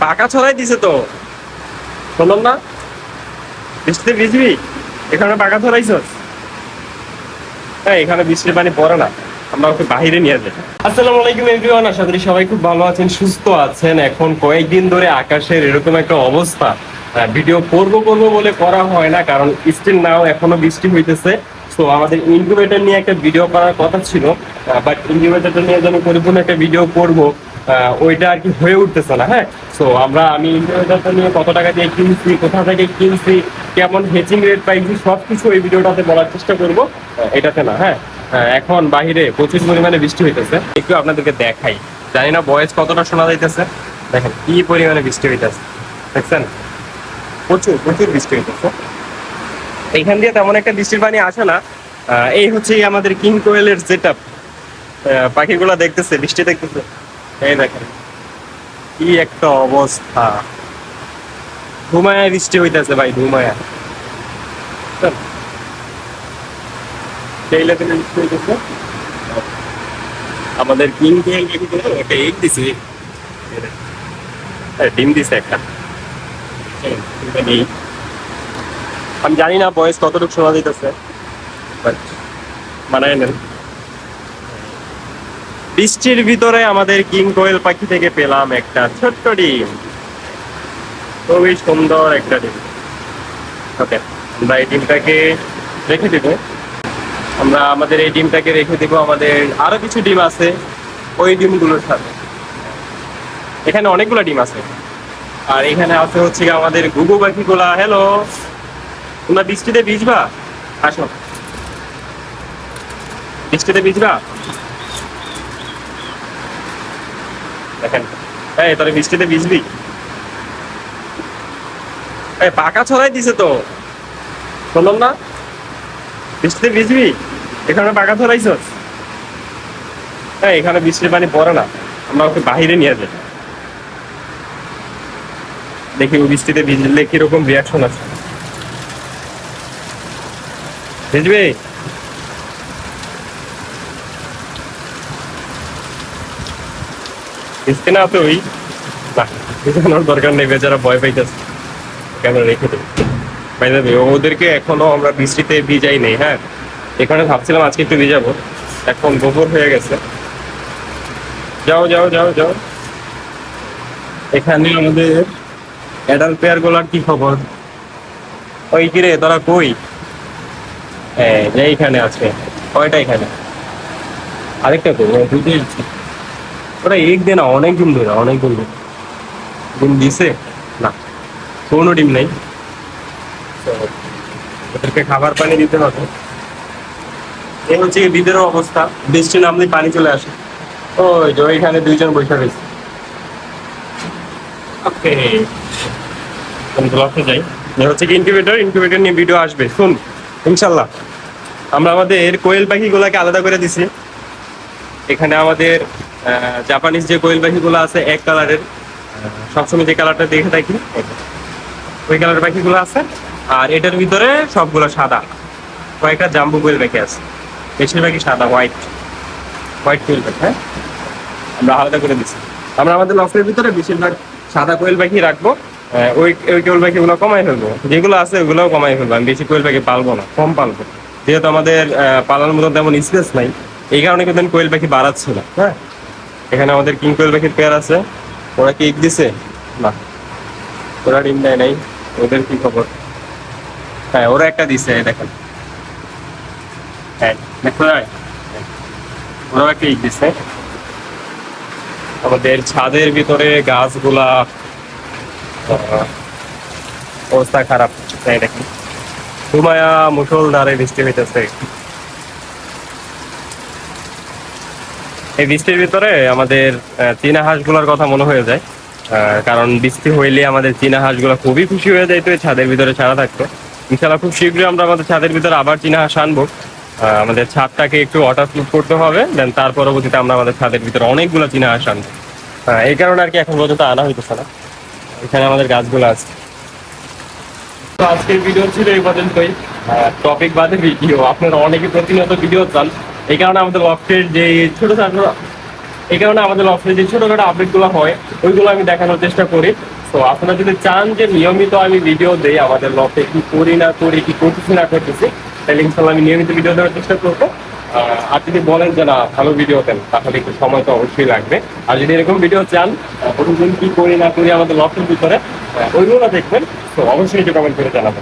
পাকা ছড়াই দিছে তো, বললাম না বৃষ্টিতে ভিজবি। এখানে পাকা ছড়াইছস। এখানে বৃষ্টির পানি পড়ে না, আমরা ওকে বাহিরে নিয়ে যাই। আসসালামু আলাইকুম এভরিওয়ান, আশা করি সবাই খুব ভালো আছেন, সুস্থ আছেন। এখন কয়েকদিন ধরে আকাশের এরকম একটা অবস্থা, ভিডিও করব বলে করা হয় না, কারণ স্টিল নাও এখনো বৃষ্টি হইতেছে। তো আমাদের ইনকিউবেটর নিয়ে একটা ভিডিও করার কথা ছিল, বাট ইনকিউবেটরটা নিয়ে যেন পরিপূর্ণ একটা ভিডিও করব, ওইটা আর কি হয়ে উঠতেছে না। হ্যাঁ, তো আমি ইনকিউবেটরটা নিয়ে কত টাকা দিয়ে কিনছি, কোথা থেকে কিনছি, কেমন হেচিং রেট পাইছি, সবকিছু এই ভিডিওটাতে বলার চেষ্টা করব, এটাতে না। হ্যাঁ, এখন বাহিরে প্রচুর পরিমাণে বৃষ্টি হইতেছে, একটু আপনাদেরকে দেখাই। জানি না ভয়েস কতটা শোনা যাইতেছে, দেখেন কি পরিমাণে বৃষ্টি হইতেছে, দেখছেন? প্রচুর প্রচুর বৃষ্টি হইতেছে। এইখান দিয়ে তেমন একটা বৃষ্টির পানি আসে না। এই হচ্ছে আমাদের কিং কোয়েলের সেট আপ। পাখিগুলা দেখতেছে, বৃষ্টি দেখতেছে, এই দেখেন কি একটা অবস্থা। ধুমায়া বৃষ্টি হইতেছে ভাই, ধুমায়া। সেই লেভেলে বৃষ্টি হইতেছে। আমাদের কিং কোয়েল পাখিগুলো ওটা এক দিছে, ডিম দিছে একটা। আমি জানি না বয়স কতটুকু শোনা দিতেছে, বাট মানায় নেন। বৃষ্টির ভিতরে আমাদের কিং কোয়েল পাখি থেকে পেলাম একটা ছোট্ট ডিম, খুবই সুন্দর একটা ডিম। ওকে, আমরা এই ডিমটাকে রেখে দিব। আমরা আমাদের এই ডিমটাকে রেখে দিব আমাদের আরো কিছু ডিম আছে ওই ডিমগুলোর সাথে। এখানে অনেকগুলো ডিম আছে, আর এখানে আছে হচ্ছে আমাদের ঘুঘু পাখিগুলা। হ্যালো, তোমরা বৃষ্টিতে ভিজবা? আসো, বৃষ্টিতে ভিজবা। দেখেন, তোরা বৃষ্টিতে ভিজবি। পাকা ছড়াই দিছে তো, বললাম না বৃষ্টিতে ভিজবি। এখানে পাকা ছড়াইছস। এখানে বৃষ্টির পানি পড়ে না, আমরা ওকে বাহিরে নিয়ে যাই। দেখি ও বৃষ্টিতে ভিজলে কিরকম রিয়াকশন আছে। ভিজবে? ভিজতে না তো ওই না, ভিজানোর দরকার নেই, বেচারা ভয় পাইতেছে, কেন রেখে দেবে। বাই দ্য ওয়ে, ওদেরকে এখনো আমরা বৃষ্টিতে ভিজাই নেই। হ্যাঁ, এখানে ভাবছিলাম আজকে একটু ভিজাবো, এখন গোবর হয়ে গেছে। যাও যাও যাও যাও। এখানে আমাদের অ্যাডাল্ট পেয়ার গুলার কি খবর? ওই কিরে, তোরা কই? এইখানে আছে কয়টা? এখানে আরেকটা কই? দুটোই আছে। ওরা এক দিন না, অনেক দিন ধরে, অনেক দিন ধরে ডিম দিছে না, কোনো ডিম নেই। তো ওদেরকে খাবার পানি দিতে হবে। এই হচ্ছে বিদের অবস্থা, বৃষ্টি নামলে পানি চলে আসে। ওই যে ওইখানে দুইজন বসে রয়েছে। ওকে, ব্লকে যাই। হচ্ছে কি ইনকিউবেটর, ইনকিউবেটর নিয়ে ভিডিও আসবে শুন, ইনশাল্লাহ। আমরা আমাদের কোয়েল পাখিগুলোকে আলাদা করে দিছি। এখানে আমাদের জাপানিজ যে কোয়েল পাখিগুলো আছে এক কালারের, সবসময় যে কালারটা দেখে থাকি ওই কালারের পাখিগুলো আছে। আর এটার ভিতরে সবগুলো সাদা, কয়েকটা জাম্বু কোয়েল পাখি আছে, বেশিরভাগই সাদা, হোয়াইট হোয়াইট কোয়েল পাখি। হ্যাঁ, আমরা আলাদা করে দিচ্ছি। আমরা আমাদের লফটের ভিতরে বেশিরভাগ সাদা কোয়েল পাখি রাখবো। ওই ওই কোয়েল পাখিগুলো কমাই ফেলবো, যেগুলো আছে ওগুলোও কমাই ফেলবো। আমি বেশি কোয়েল পাখি পালবো না, কম পালবো, যেহেতু আমাদের পালানোর মতো তেমন স্পেস নাই। এই কারণে কিন্তু আমি কোয়েল পাখি বাড়াচ্ছি না। হ্যাঁ, এখানে আমাদের কিং কোয়েল পাখির পেয়ার আছে। ওরা কি এগ দিছে? না, ওরা ডিম দেয় নাই। ওদের কি খবর? হ্যাঁ, ওরা একটা দিছে, দেখেন। হ্যাঁ, দেখো, ওরাও একটা এগ দিছে। আমাদের ছাদের ভিতরে গাছগুলা অবস্থা খারাপ, তাই দেখেন ধুমায়া মুষলধারে বৃষ্টি হইতেছে। এই বৃষ্টির ভিতরে আমাদের চীনা হাঁসগুলোর কথা মনে হয়ে যায়, কারণ বৃষ্টি হইলে আমাদের চীনা হাঁসগুলো খুবই খুশি হয়ে যায়, তো ছাদের ভিতরে ছাড়া থাকতো। ইনশাল্লাহ খুব শীঘ্রই আমরা আমাদের ছাদের ভিতরে আবার চীনা হাঁস আনবো। আমাদের ছাদটাকে একটু ওয়াটার প্রুফ করতে হবে, দেন তার পরবর্তীতে আমরা আমাদের ছাদের ভিতরে অনেকগুলো চীনা হাঁস আনবো। এই কারণে আর কি এখন পর্যন্ত আনা হইতেছে না। এখানে আমাদের গাছগুলো আছে। তো আজকের ভিডিও ছিল এই পর্যন্তই, টপিক বাদে ভিডিও। আপনারা অনেকে প্রতিনিয়ত ভিডিও চান, এই কারণে আমাদের লফটের যে ছোট ছোট এই কারণে আমাদের অফিসে যে ছোটখাটো আপডেটগুলো হয় ওইগুলো আমি দেখানোর চেষ্টা করি। তো আপনারা যদি চান যে নিয়মিত আমি ভিডিও দেই আমাদের লফটে কি করি না করি, কি করতেছি না করতেছি, তাহলে ইনশাল্লাহ আমি নিয়মিত ভিডিও দেওয়ার চেষ্টা করবো। আর যদি বলেন যে না ভালো ভিডিও দেন, তাহলে একটু সময় তো অবশ্যই লাগবে। আর যদি এরকম ভিডিও চান প্রতিদিন কি করি না করি আমাদের লফটের ভিতরে, ওইগুলো দেখবেন, তো অবশ্যই একটু কমেন্ট করে জানাবেন।